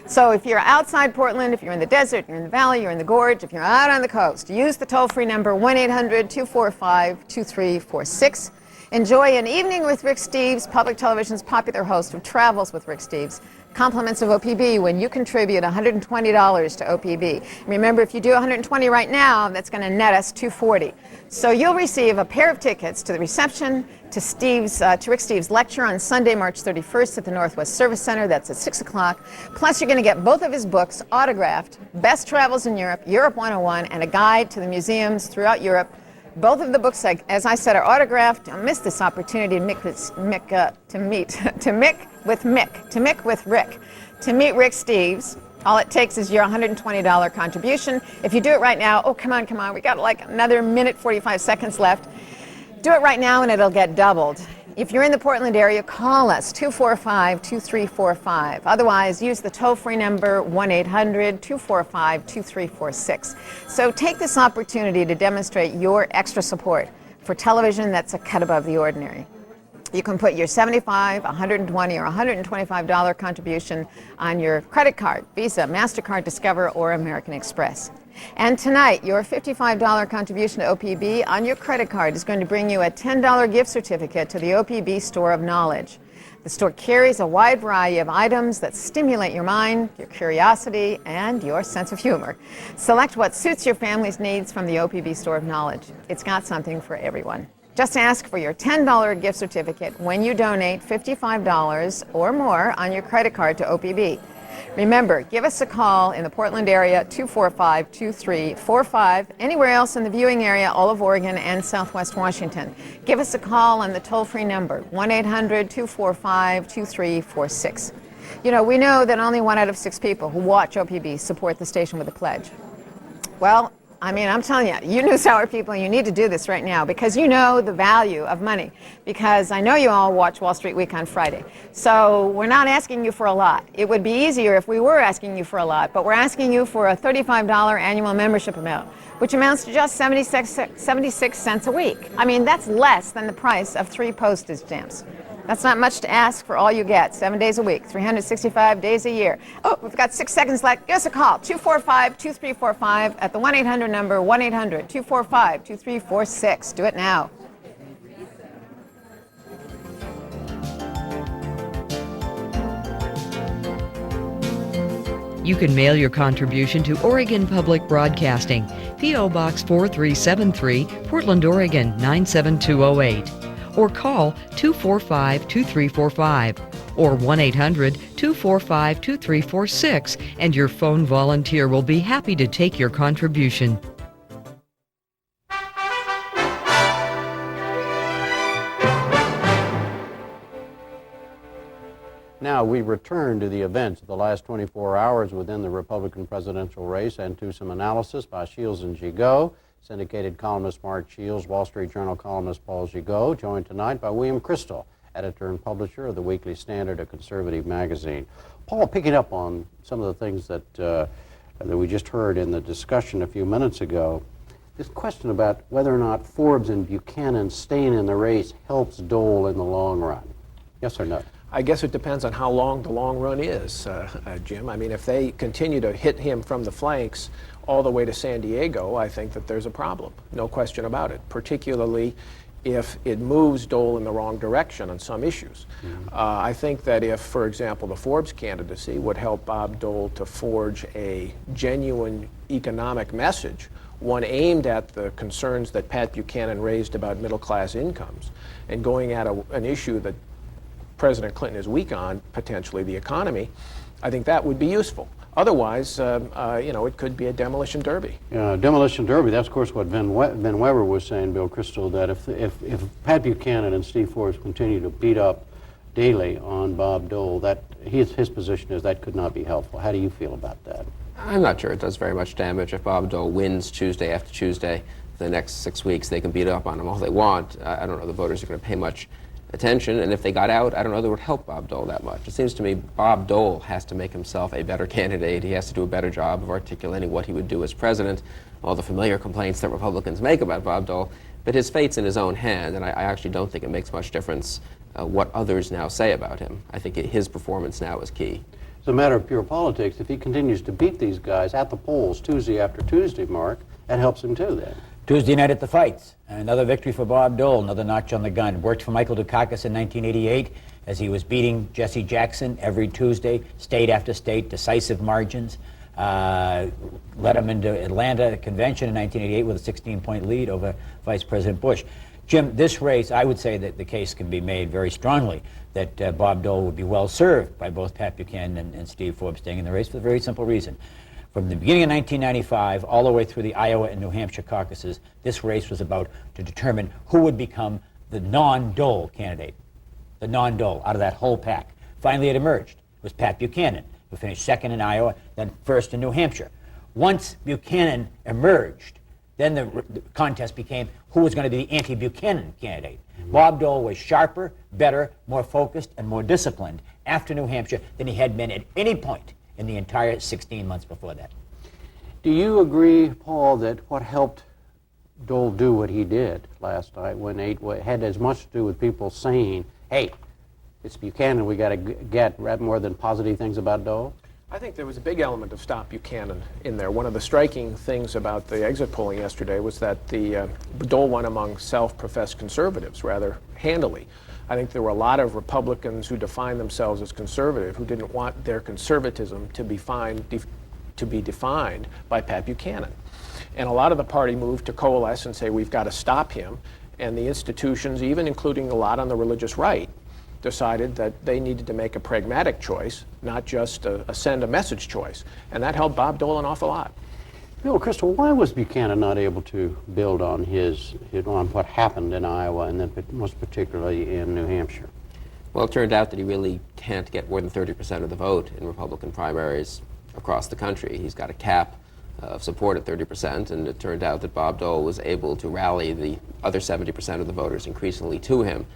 So if you're outside Portland, if you're in the desert, you're in the valley, you're in the gorge, if you're out on the coast, use the toll-free number 1-800-245-2346. Enjoy an evening with Rick Steves, public television's popular host who travels with Rick Steves. Compliments of OPB when you contribute $120 to OPB. Remember, if you do $120 right now, that's going to net us $240. So you'll receive a pair of tickets to the reception to Rick Steves' lecture on Sunday, March 31st at the Northwest Service Center. That's at 6 o'clock. Plus, you're going to get both of his books autographed, Best Travels in Europe, Europe 101, and a guide to the museums throughout Europe. Both of the books, as I said, are autographed. Don't miss this opportunity to meet with Rick. To meet Rick Steves. All it takes is your $120 contribution. If you do it right now, oh, come on, we got like another minute, 45 seconds left. Do it right now and it'll get doubled. If you're in the Portland area, call us, 245-2345. Otherwise, use the toll-free number, 1-800-245-2346. So take this opportunity to demonstrate your extra support for television that's a cut above the ordinary. You can put your $75, $120, or $125 contribution on your credit card, Visa, MasterCard, Discover, or American Express. And tonight, your $55 contribution to OPB on your credit card is going to bring you a $10 gift certificate to the OPB Store of Knowledge. The store carries a wide variety of items that stimulate your mind, your curiosity, and your sense of humor. Select what suits your family's needs from the OPB Store of Knowledge. It's got something for everyone. Just ask for your $10 gift certificate when you donate $55 or more on your credit card to OPB. Remember, give us a call in the Portland area, 245-2345. Anywhere else in the viewing area, all of Oregon and Southwest Washington. Give us a call on the toll-free number, 1-800-245-2346. You know, we know that only 1 out of 6 people who watch OPB support the station with a pledge. Well, I mean, I'm telling you, you NewsHour people, you need to do this right now because you know the value of money. Because I know you all watch Wall Street Week on Friday. So we're not asking you for a lot. It would be easier if we were asking you for a lot, but we're asking you for a $35 annual membership amount, which amounts to just 76 cents a week. I mean, that's less than the price of 3 postage stamps. That's not much to ask for all you get, 7 days a week, 365 days a year. Oh, we've got 6 seconds left. Give us a call, 245-2345 at the 1-800 number, 1-800-245-2346. Do it now. You can mail your contribution to Oregon Public Broadcasting, P.O. Box 4373, Portland, Oregon 97208. Or call 245-2345 or 1-800-245-2346, and your phone volunteer will be happy to take your contribution. Now we return to the events of the last 24 hours within the Republican presidential race and to some analysis by Shields and Gigot. Syndicated columnist Mark Shields, Wall Street Journal columnist Paul Gigot, joined tonight by William Crystal, editor and publisher of the Weekly Standard, a conservative magazine. Paul, picking up on some of the things that we just heard in the discussion a few minutes ago, this question about whether or not Forbes and Buchanan staying in the race helps Dole in the long run. Yes or no? I guess it depends on how long the long run is, Jim. I mean, if they continue to hit him from the flanks all the way to San Diego, I think that there's a problem. No question about it, particularly if it moves Dole in the wrong direction on some issues. I think that if, for example, the Forbes candidacy would help Bob Dole to forge a genuine economic message, one aimed at the concerns that Pat Buchanan raised about middle-class incomes, and going at an issue that President Clinton is weak on, potentially the economy, I think that would be useful. Otherwise, it could be a demolition derby. Demolition derby, that's of course what Ben Weber was saying, Bill Kristol, that if Pat Buchanan and Steve Forbes continue to beat up daily on Bob Dole, that his position is that could not be helpful. How do you feel about that? I'm not sure it does very much damage. If Bob Dole wins Tuesday after Tuesday for the next 6 weeks, they can beat up on him all they want. I don't know the voters are going to pay much attention, and if they got out, I don't know that would help Bob Dole that much. It seems to me Bob Dole has to make himself a better candidate. He has to do a better job of articulating what he would do as president, all the familiar complaints that Republicans make about Bob Dole, but his fate's in his own hand, and I actually don't think it makes much difference what others now say about him. I think his performance now is key. It's a matter of pure politics. If he continues to beat these guys at the polls Tuesday after Tuesday, Mark, that helps him too then. Tuesday night at the fights, another victory for Bob Dole, another notch on the gun. Worked for Michael Dukakis in 1988 as he was beating Jesse Jackson every Tuesday, state after state, decisive margins. Led him into Atlanta convention in 1988 with a 16-point lead over Vice President Bush. Jim, this race, I would say that the case can be made very strongly that Bob Dole would be well served by both Pat Buchanan and Steve Forbes staying in the race for the very simple reason. From the beginning of 1995 all the way through the Iowa and New Hampshire caucuses, this race was about to determine who would become the non-Dole candidate, the non-Dole out of that whole pack. Finally, it emerged. It was Pat Buchanan, who finished second in Iowa, then first in New Hampshire. Once Buchanan emerged, then the contest became who was going to be the anti-Buchanan candidate. Bob Dole was sharper, better, more focused, and more disciplined after New Hampshire than he had been at any point in the entire 16 months before that. Do you agree, Paul, that what helped Dole do what he did last night when had as much to do with people saying, hey, it's Buchanan, we got to get more than positive things about Dole? I think there was a big element of Stop Buchanan in there. One of the striking things about the exit polling yesterday was that Dole won among self-professed conservatives rather handily. I think there were a lot of Republicans who defined themselves as conservative who didn't want their conservatism to be defined by Pat Buchanan. And a lot of the party moved to coalesce and say we've got to stop him, and the institutions, even including a lot on the religious right, decided that they needed to make a pragmatic choice, not just a send a message choice. And that helped Bob Dole an awful lot. Bill Kristol, why was Buchanan not able to build on on what happened in Iowa and then most particularly in New Hampshire? Well, it turned out that he really can't get more than 30% of the vote in Republican primaries across the country. He's got a cap of support at 30%, and it turned out that Bob Dole was able to rally the other 70% of the voters increasingly to him.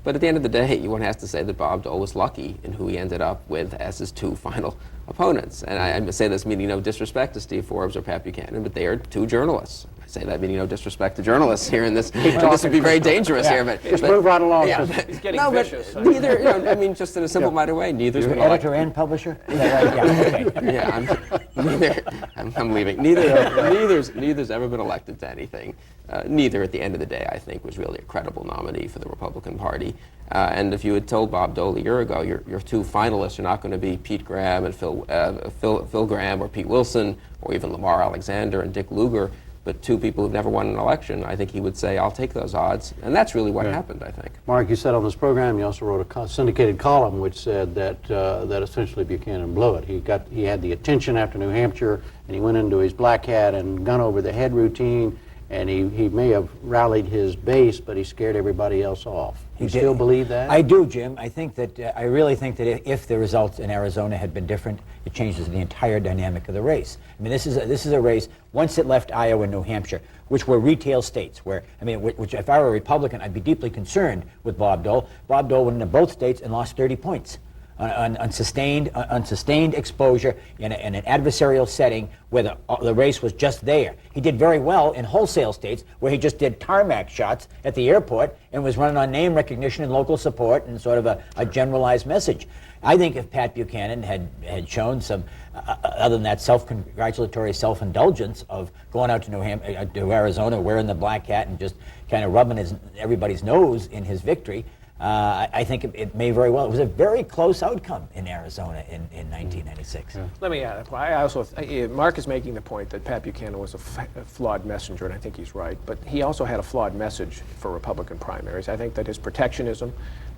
But at the end of the day, one has to say that Bob Dole was lucky in who he ended up with as his two final opponents. And I say this meaning no disrespect to Steve Forbes or Pat Buchanan, but they are two journalists. I say that meaning no disrespect to journalists here in this. This would be very dangerous here, but just move right along. Yeah, he's getting vicious. Neither, I mean, just in a simple-minded way, neither's You're editor and publisher? I'm leaving. Neither's ever been elected to anything. Neither, at the end of the day, I think, was really a credible nominee for the Republican Party. And if you had told Bob Dole a year ago, your two finalists are not going to be Pete Graham and Phil Graham or Pete Wilson or even Lamar Alexander and Dick Lugar, but two people who've never won an election, I think he would say, I'll take those odds. And that's really what happened, I think. Mark, you said on this program, you also wrote a syndicated column which said that that essentially Buchanan blew it. He had the attention after New Hampshire, and he went into his black hat and gun over the head routine, and he may have rallied his base, but he scared everybody else off. You still believe that? I do, Jim. I think that I really think that if the results in Arizona had been different, it changes the entire dynamic of the race. I mean, this is a race. Once it left Iowa and New Hampshire, which were retail states, which if I were a Republican, I'd be deeply concerned with Bob Dole. Bob Dole went into both states and lost 30 points. on sustained exposure in an adversarial setting where the race was just there. He did very well in wholesale states where he just did tarmac shots at the airport and was running on name recognition and local support and sort of a generalized message. I think if Pat Buchanan had shown some, other than that self-congratulatory self-indulgence of going out to Arizona, wearing the black hat and just kind of rubbing everybody's nose in his victory, I think it may very well. It was a very close outcome in Arizona in 1996. Yeah. Let me add. Mark is making the point that Pat Buchanan was a flawed messenger, and I think he's right. But he also had a flawed message for Republican primaries. I think that his protectionism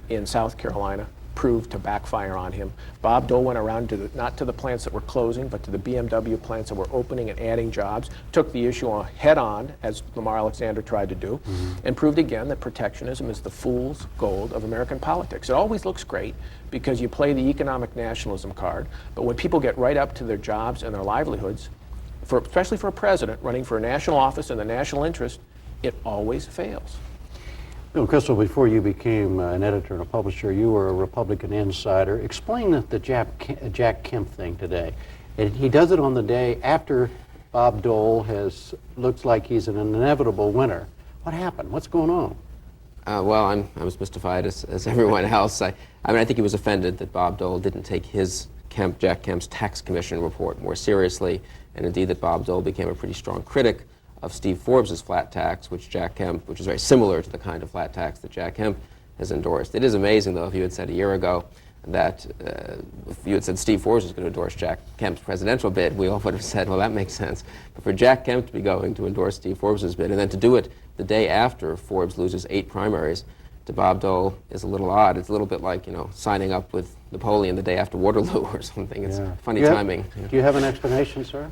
in South Carolina proved to backfire on him. Bob Dole went around not to the plants that were closing, but to the BMW plants that were opening and adding jobs, took the issue head on, as Lamar Alexander tried to do, and proved again that protectionism is the fool's gold of American politics. It always looks great because you play the economic nationalism card, but when people get right up to their jobs and their livelihoods, especially for a president running for a national office in the national interest, it always fails. Bill Kristol, before you became an editor and a publisher, you were a Republican insider. Explain the Jack Kemp thing today. He does it on the day after Bob Dole looks like he's an inevitable winner. What happened? What's going on? Well, I was mystified as everyone else. I think he was offended that Bob Dole didn't take Jack Kemp's tax commission report more seriously, and indeed that Bob Dole became a pretty strong critic of Steve Forbes' flat tax, which is very similar to the kind of flat tax that Jack Kemp has endorsed. It is amazing, though, if you had said a year ago that if you had said Steve Forbes was going to endorse Jack Kemp's presidential bid, we all would have said, well, that makes sense. But for Jack Kemp to be going to endorse Steve Forbes' bid and then to do it the day after Forbes loses 8 primaries to Bob Dole is a little odd. It's a little bit like, signing up with Napoleon the day after Waterloo or something. It's funny timing. Do you have an explanation, sir?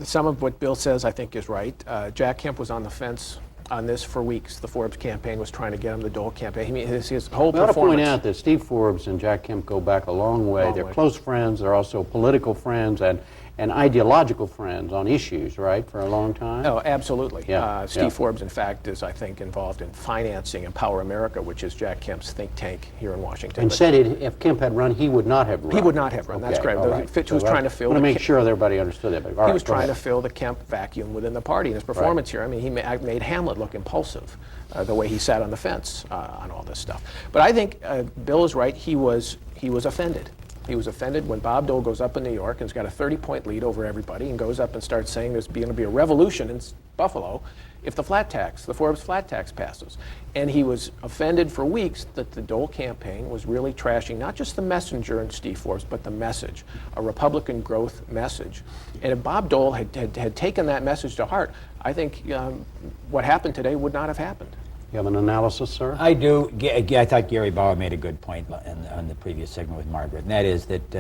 Some of what Bill says I think is right. Jack Kemp was on the fence on this for weeks. The Forbes campaign was trying to get him, the Dole campaign. His whole performance. I ought to point out that Steve Forbes and Jack Kemp go back a long way. They're close friends. They're also political friends and ideological friends on issues, right, for a long time? Oh, absolutely. Steve Forbes, in fact, is, I think, involved in financing Empower America, which is Jack Kemp's think tank here in Washington. And said if Kemp had run, he would not have run. He would not have run, that's correct. He was trying to fill I want to make sure that everybody understood that. He was trying to fill the Kemp vacuum within the party. And his performance here, he made Hamlet look impulsive, the way he sat on the fence on all this stuff. But I think Bill is right. He was offended. He was offended when Bob Dole goes up in New York and has got a 30-point lead over everybody and goes up and starts saying there's going to be a revolution in Buffalo if the Forbes flat tax passes. And he was offended for weeks that the Dole campaign was really trashing not just the messenger in Steve Forbes, but the message, a Republican growth message. And if Bob Dole had taken that message to heart, I think what happened today would not have happened. You have an analysis, sir? I do. I thought Gary Bauer made a good point on the previous segment with Margaret, and that is that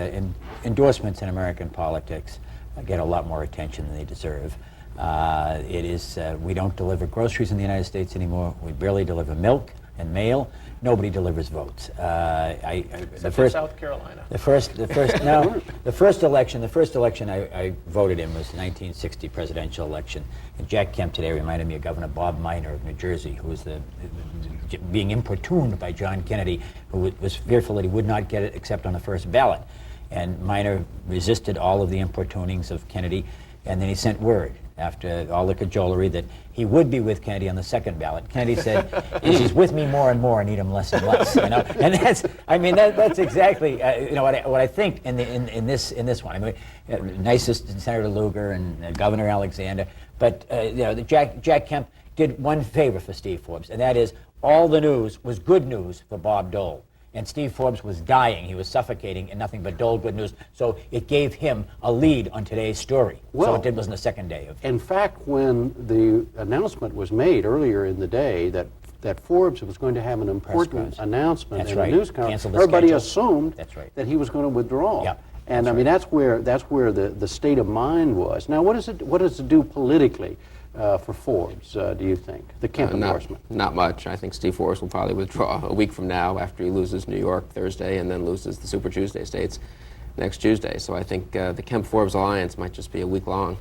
endorsements in American politics get a lot more attention than they deserve. We don't deliver groceries in the United States anymore. We barely deliver milk and mail. Nobody delivers votes. South Carolina. The first election I voted in was the 1960 presidential election. And Jack Kemp today reminded me of Governor Bob Minor of New Jersey, who was being importuned by John Kennedy, who was fearful that he would not get it except on the first ballot. And Minor resisted all of the importunings of Kennedy, and then he sent word after all the cajolery that he would be with Kennedy on the second ballot. Kennedy said, he's with me more and more, I need him less and less. And that's exactly what I think in this one. Nicest Senator Lugar and Governor Alexander, but Jack Kemp did one favor for Steve Forbes, and that is all the news was good news for Bob Dole. And Steve Forbes was dying. He was suffocating, and nothing but Dole good news. So it gave him a lead on today's story. Well, so it wasn't the second day of. In fact, when the announcement was made earlier in the day that Forbes was going to have an important announcement in a news conference, everybody assumed that he was going to withdraw. Yep. And that's where the state of mind was. Now, what does it do politically for Forbes, do you think, the Kemp endorsement? Not much. I think Steve Forbes will probably withdraw a week from now after he loses New York Thursday and then loses the Super Tuesday states next Tuesday. So I think the Kemp-Forbes alliance might just be a week long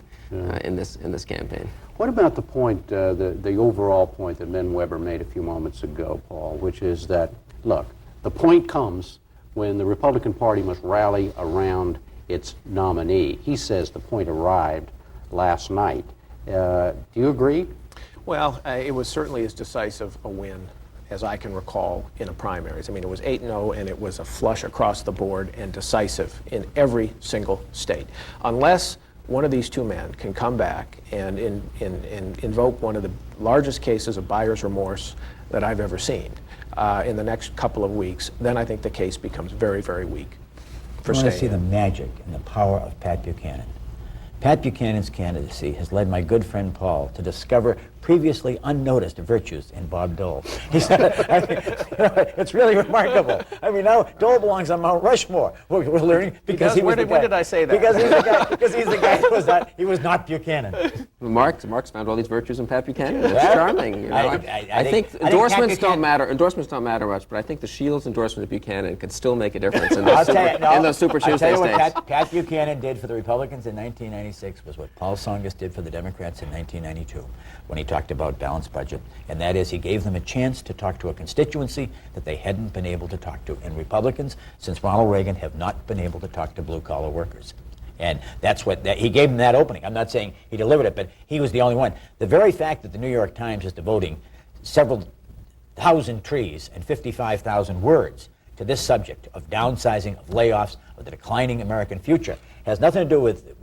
in this campaign. What about the point, the overall point that Ben Weber made a few moments ago, Paul, which is that, look, the point comes when the Republican Party must rally around its nominee. He says the point arrived last night. Do you agree? Well, it was certainly as decisive a win as I can recall in a primaries. I mean, it was 8-0, and it was a flush across the board and decisive in every single state. Unless one of these two men can come back and invoke one of the largest cases of buyer's remorse that I've ever seen in the next couple of weeks, then I think the case becomes very, very weak for I want to staying. see the magic and the power of Pat Buchanan. Pat Buchanan's candidacy has led my good friend Paul to discover previously unnoticed virtues in Bob Dole. It's really remarkable. I mean, now Dole belongs on Mount Rushmore. We're learning because he was the guy. When did I say that? Because he's the guy he was not Buchanan. Mark's found all these virtues in Pat Buchanan. It's charming. You know? I think endorsements don't matter. Endorsements don't matter much, but I think the Shields endorsement of Buchanan could still make a difference in those Super Tuesday states. Pat Buchanan did for the Republicans in 1996 was what Paul Tsongas did for the Democrats in 1992 when he talked about balanced budget, and that is he gave them a chance to talk to a constituency that they hadn't been able to talk to. And Republicans, since Ronald Reagan, have not been able to talk to blue-collar workers. And that's what he gave them that opening. I'm not saying he delivered it, but he was the only one. The very fact that the New York Times is devoting several thousand trees and 55,000 words to this subject of downsizing, of layoffs, of the declining American future has nothing to do with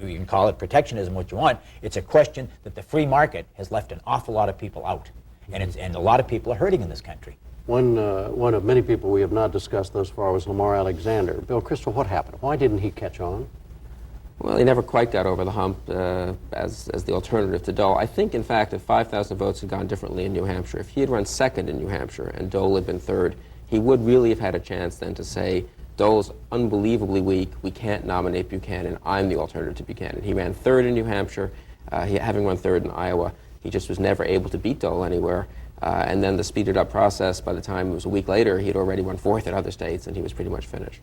you can call it protectionism, what you want. It's a question that the free market has left an awful lot of people out, and a lot of people are hurting in this country. One of many people we have not discussed thus far was Lamar Alexander. Bill Kristol, what happened? Why didn't he catch on? Well, he never quite got over the hump as the alternative to Dole. I think, in fact, if 5,000 votes had gone differently in New Hampshire, if he had run second in New Hampshire and Dole had been third, he would really have had a chance then to say, Dole's unbelievably weak. We can't nominate Buchanan. I'm the alternative to Buchanan. He ran third in New Hampshire. Having run third in Iowa, he just was never able to beat Dole anywhere. And then the speeded up process, by the time it was a week later, he had already won fourth in other states, and he was pretty much finished.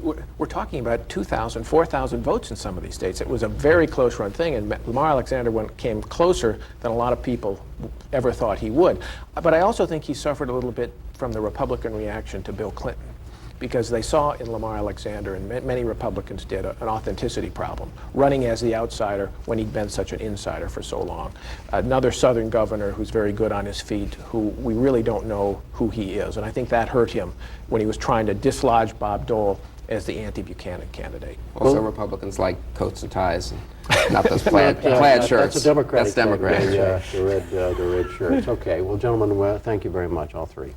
We're talking about 2,000, 4,000 votes in some of these states. It was a very close run thing, and Lamar Alexander came closer than a lot of people ever thought he would. But I also think he suffered a little bit from the Republican reaction to Bill Clinton, because they saw in Lamar Alexander, and many Republicans did, an authenticity problem, running as the outsider when he'd been such an insider for so long. Another Southern governor who's very good on his feet, who we really don't know who he is, and I think that hurt him when he was trying to dislodge Bob Dole as the anti-Buchanan candidate. Also, Republicans like coats and ties, and not those plaid shirts. That's a Democratic. That's Democratic. The red shirts. Okay. Well, gentlemen, thank you very much, all three.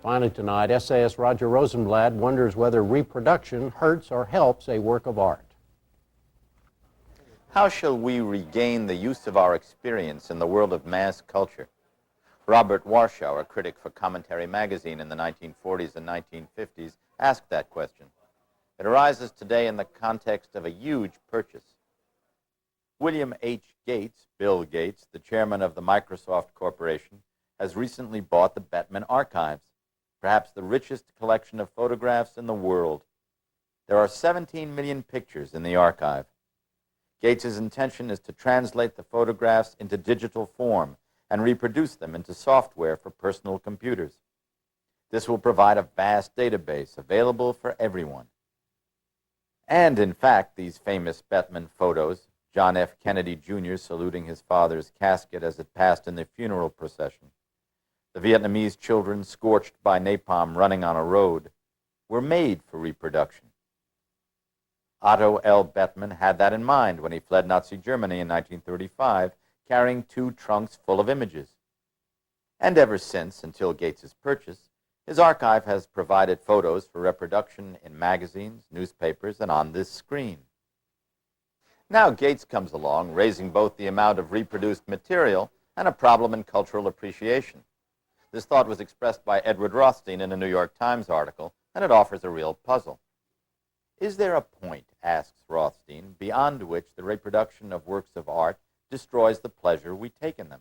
Finally tonight, essayist Roger Rosenblatt wonders whether reproduction hurts or helps a work of art. How shall we regain the use of our experience in the world of mass culture? Robert Warshauer, critic for Commentary magazine in the 1940s and 1950s, asked that question. It arises today in the context of a huge purchase. William H. Gates, Bill Gates, the chairman of the Microsoft Corporation, has recently bought the Bettman Archives, perhaps the richest collection of photographs in the world. There are 17 million pictures in the archive. Gates's intention is to translate the photographs into digital form and reproduce them into software for personal computers. This will provide a vast database available for everyone. And in fact, these famous Bettman photos, John F. Kennedy Jr. saluting his father's casket as it passed in the funeral procession, the Vietnamese children scorched by napalm running on a road, were made for reproduction. Otto L. Bettman had that in mind when he fled Nazi Germany in 1935, carrying 2 trunks full of images. And ever since, until Gates's purchase, his archive has provided photos for reproduction in magazines, newspapers, and on this screen. Now Gates comes along, raising both the amount of reproduced material and a problem in cultural appreciation. This thought was expressed by Edward Rothstein in a New York Times article, and it offers a real puzzle. Is there a point, asks Rothstein, beyond which the reproduction of works of art destroys the pleasure we take in them?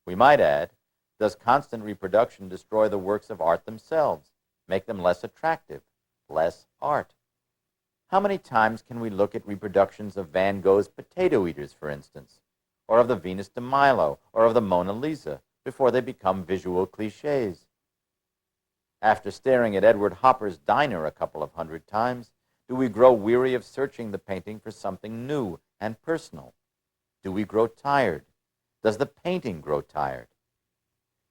We might add, does constant reproduction destroy the works of art themselves, make them less attractive, less art? How many times can we look at reproductions of Van Gogh's Potato Eaters, for instance, or of the Venus de Milo, or of the Mona Lisa, before they become visual cliches? After staring at Edward Hopper's Diner a couple of hundred times, do we grow weary of searching the painting for something new and personal? Do we grow tired? Does the painting grow tired?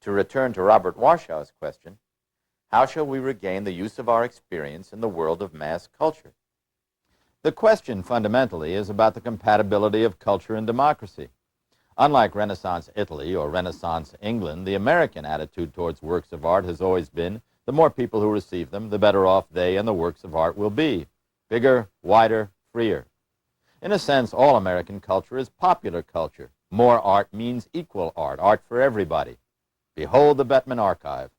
To return to Robert Warshau's question, how shall we regain the use of our experience in the world of mass culture? The question, fundamentally, is about the compatibility of culture and democracy. Unlike Renaissance Italy or Renaissance England, the American attitude towards works of art has always been the more people who receive them, the better off they and the works of art will be. Bigger, wider, freer. In a sense, all American culture is popular culture. More art means equal art, art for everybody. Behold the Bettman Archive.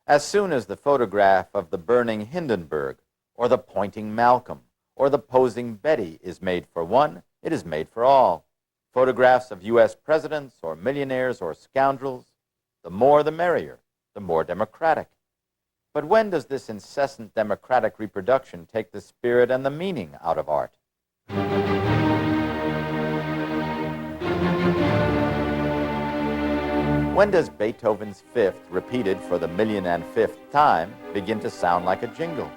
As soon as the photograph of the burning Hindenburg, or the pointing Malcolm, or the posing Betty is made for one, it is made for all. Photographs of U.S. presidents, or millionaires, or scoundrels, the more the merrier, the more democratic. But when does this incessant democratic reproduction take the spirit and the meaning out of art? When does Beethoven's Fifth, repeated for the 1,000,005th time, begin to sound like a jingle?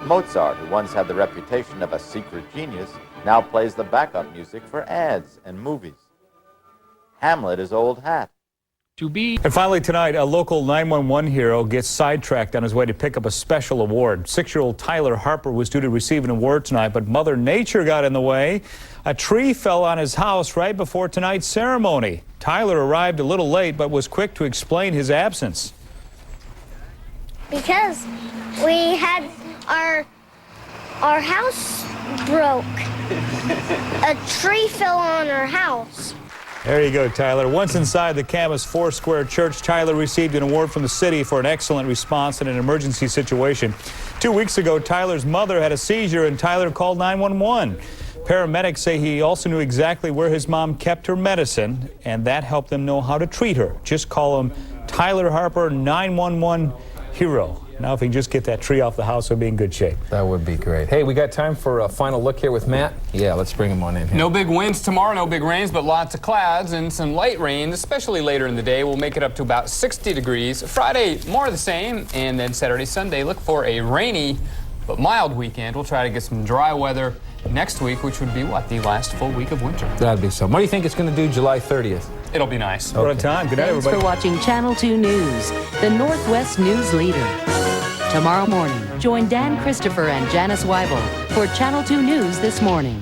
Mozart, who once had the reputation of a secret genius, now plays the backup music for ads and movies. Hamlet is old hat. And finally tonight, a local 911 hero gets sidetracked on his way to pick up a special award. 6-year-old Tyler Harper was due to receive an award tonight, but Mother Nature got in the way. A tree fell on his house right before tonight's ceremony. Tyler arrived a little late, but was quick to explain his absence. Because we had our house broke. A tree fell on our house. There you go, Tyler. Once inside the Camas Foursquare Church, Tyler received an award from the city for an excellent response in an emergency situation. 2 weeks ago, Tyler's mother had a seizure and Tyler called 911. Paramedics say he also knew exactly where his mom kept her medicine, and that helped them know how to treat her. Just call him Tyler Harper, 911 hero. Now, if he can just get that tree off the house, he'll be in good shape. That would be great. Hey, we got time for a final look here with Matt. Yeah, let's bring him on in here. No big winds tomorrow, no big rains, but lots of clouds and some light rain, especially later in the day. We'll make it up to about 60 degrees. Friday, more of the same, and then Saturday, Sunday, look for a rainy but mild weekend. We'll try to get some dry weather next week, which would be, what, the last full week of winter. That'd be so. What do you think it's going to do July 30th? It'll be nice. What a time. Good night, Thanks everybody. for watching Channel 2 News, the Northwest News Leader. Tomorrow morning, join Dan Christopher and Janice Weibel for Channel 2 News This Morning.